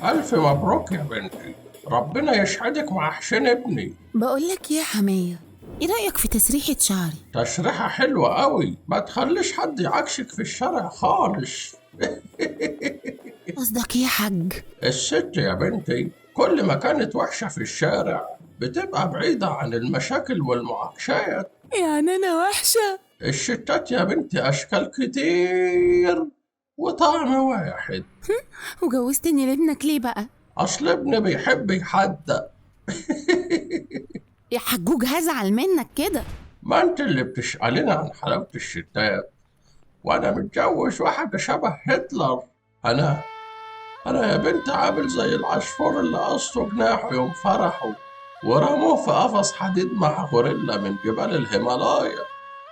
ألف مبروك يا بنتي، ربنا يسعدك مع حسين ابني. بقولك يا حمية، ايه رأيك في تسريحة شعري؟ تسريحة حلوة قوي، ما تخليش حد يعكشك في الشارع خالص. قصدك ايه يا حاج؟ الست يا بنتي كل ما كانت وحشة في الشارع بتبقى بعيدة عن المشاكل والمعاكشات. يعني انا وحشة؟ الستات يا بنتي أشكال كتير وطعم واحد. وجوزتني لابنك ليه بقى؟ أصل ابني بيحب يحدق. يا حجوج هزعل منك كده. ما انت اللي بتسألين عن حلاوة الستات، وانا متجوز واحدة شبه هتلر. انا انا يا بنت عامل زي العصفور اللي قصه جناحه يوم فرحه ورموه في قفص حديد مع غوريلا من جبال الهيمالايا.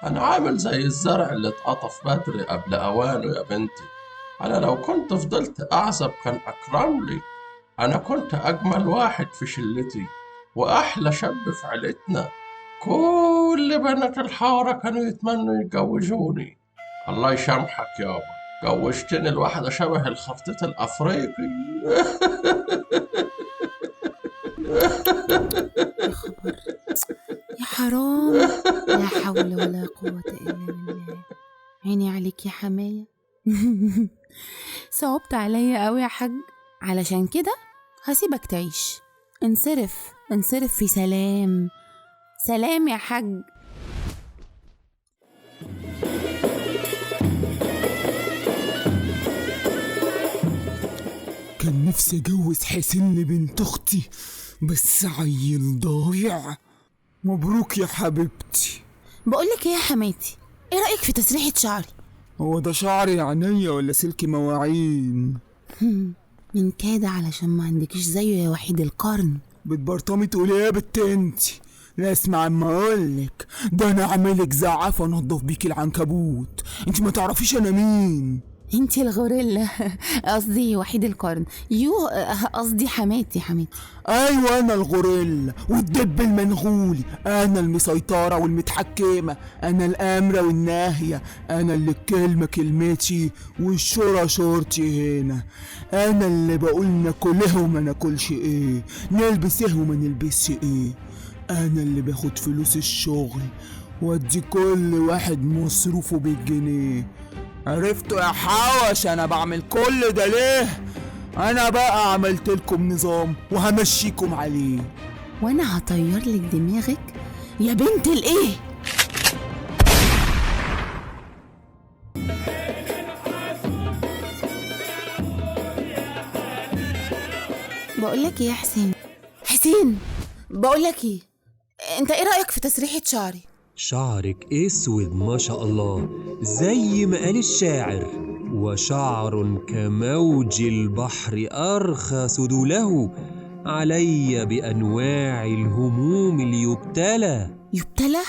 انا عامل زي الزرع اللي اتقطف بدري قبل اوانه يا بنتي. انا لو كنت فضلت اعزب كان اكرم لي. انا كنت اجمل واحد في شلتي واحلى شاب في عيلتنا. كل بنات الحارة كانوا يتمنوا يتجوزوني. الله يسامحك يابا، جوزتني الواحدة شبه الخفطيط الأفريقي. يا خبر، يا حرام، لا حول ولا قوة إلا بالله. عيني عليك يا حماية. صعبت عليا قوي يا حاج، علشان كده هسيبك تعيش. انصرف انصرف في سلام. سلام يا حاج. كان نفسي اجوز حسين لبنت اختي، بس عيل ضايع. مبروك يا حبيبتي. بقولك ايه يا حماتي، ايه رأيك في تسريحة شعري؟ هو ده شعري عينيا ولا سلك مواعين؟ من كده علشان ما عندكيش زيه يا وحيد القرن. بتبرطمي تقولي ايه يا بت انتي؟ لا اسمع اما اقولك، ده انا اعملك زعافه انضف بيكي العنكبوت. انتي ما تعرفيش انا مين. انتي الغوريلا. قصدي وحيد القرن. قصدي حماتي. ايوه انا الغوريلا والدب المنغولي، انا المسيطره والمتحكمه، انا الامره والناهيه، انا اللي الكلمه كلمتي والشورى شورتي هنا. انا اللي بقول ناكل ايه وما ناكلش ايه، نلبس ايه وما نلبسش ايه. انا اللي باخد فلوس الشغل وادي كل واحد مصروفه بالجنيه. عرفتوا يا حوش انا بعمل كل ده ليه؟ انا بقى عملت لكم نظام وهمشيكم عليه. وانا هطير لك دماغك يا بنت الايه. بقولك ايه يا حسين، بقولك ايه، انت ايه رأيك في تسريحة شعري؟ شعرك اسود ما شاء الله، زي ما قال الشاعر: وشعر كموج البحر أرخى سدوله، علي بأنواع الهموم ليبتلى. يبتلى؟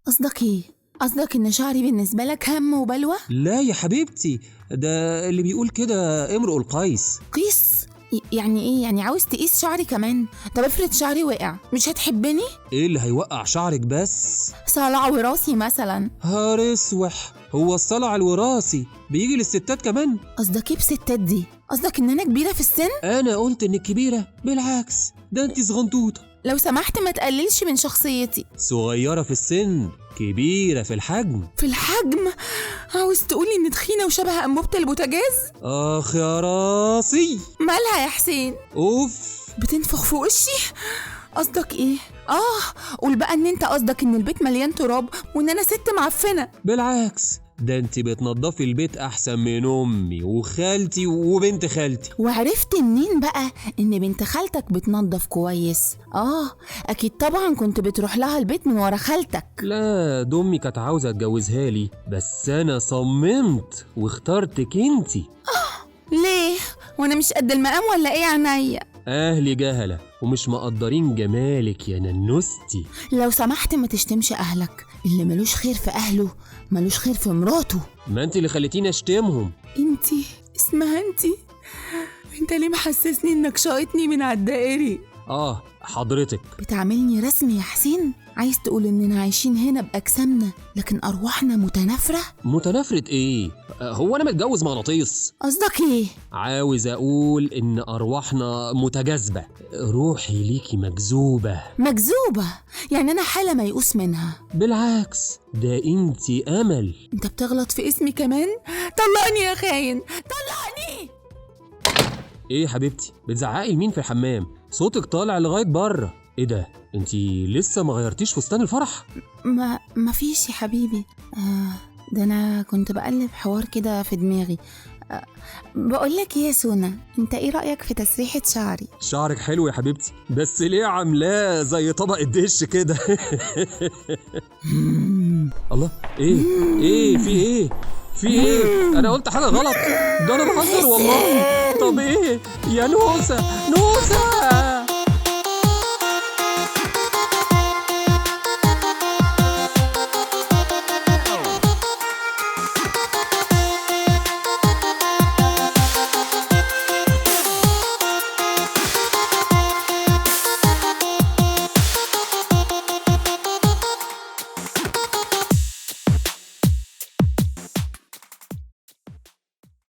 قصدك ايه؟ قصدك ان شعري بالنسبة لك هم وبلوى؟ لا يا حبيبتي، ده اللي بيقول كده امرؤ القيس. قيس؟ يعني ايه؟ يعني عاوز تقيس شعري كمان؟ طب افرض شعري وقع، مش هتحبني؟ ايه اللي هيوقع شعرك بس؟ صلع وراثي مثلا. هار اسوح، هو الصلع الوراثي بيجي للستات كمان؟ قصدك ايه بستات دي؟ قصدك ان انا كبيرة في السن؟ انا قلت انك كبيرة؟ بالعكس، ده انت صغنطوطة. لو سمحت ما تقللش من شخصيتي. صغيرة في السن، كبيرة في الحجم. في الحجم؟ عاوز تقولي ان تخينة وشبه انبوبة البوتاجاز؟ اخ يا راسي. مالها يا حسين؟ اوف، بتنفخ في وشي؟ قصدك ايه؟ قول بقى ان انت قصدك ان البيت مليان تراب وان انا ست معفنة. بالعكس، ده انت بتنضفي البيت احسن من امي وخالتي وبنت خالتي. وعرفت منين بقى ان بنت خالتك بتنضف كويس؟ اكيد طبعا كنت بتروح لها البيت من ورا خالتك. لا، ده امي كانت عاوزة اتجوزها لي، بس انا صممت واخترتك انتي. ليه؟ وانا مش قد المقام ولا ايه عينيا؟ اهلي جهلة ومش مقدرين جمالك يا ننوستي. لو سمحت ما تشتمش اهلك، اللي ملوش خير في اهله ملوش خير في مراته. ما انت اللي خليتيني اشتمهم. انتي اسمها انت ليه محسسني انك شايطني من على الدائري؟ حضرتك بتعاملني رسمي يا حسين عايز تقول إننا عايشين هنا بأجسامنا لكن أرواحنا متنافرة؟ متنافرة ايه؟ هو انا متجوز مغناطيس؟ قصدك إيه؟ عاوز اقول ان ارواحنا متجاذبة، روحي ليكي مجذوبة. مجذوبة؟ يعني أنا حالة ميؤوس منها. بالعكس، ده انتي امل. أنت بتغلط في اسمي كمان؟ طلقني يا خاين، طلقني! ايه يا حبيبتي، بتزعقي لمين في الحمام؟ صوتك طالع لغاية بره. ايه ده، انتي لسه ما غيرتيش فستان الفرح؟ ما فيش يا حبيبي. ده أنا كنت بقلب حوار كده في دماغي. بقول لك ايه يا سونا، انت ايه رأيك في تسريحة شعري؟ شعرك حلو يا حبيبتي، بس ليه عاملاه زي طبق الدش كده؟ الله، ايه في ايه؟ انا قلت حاجة غلط؟ ده انا بهزر والله. طب ايه يا نوسة؟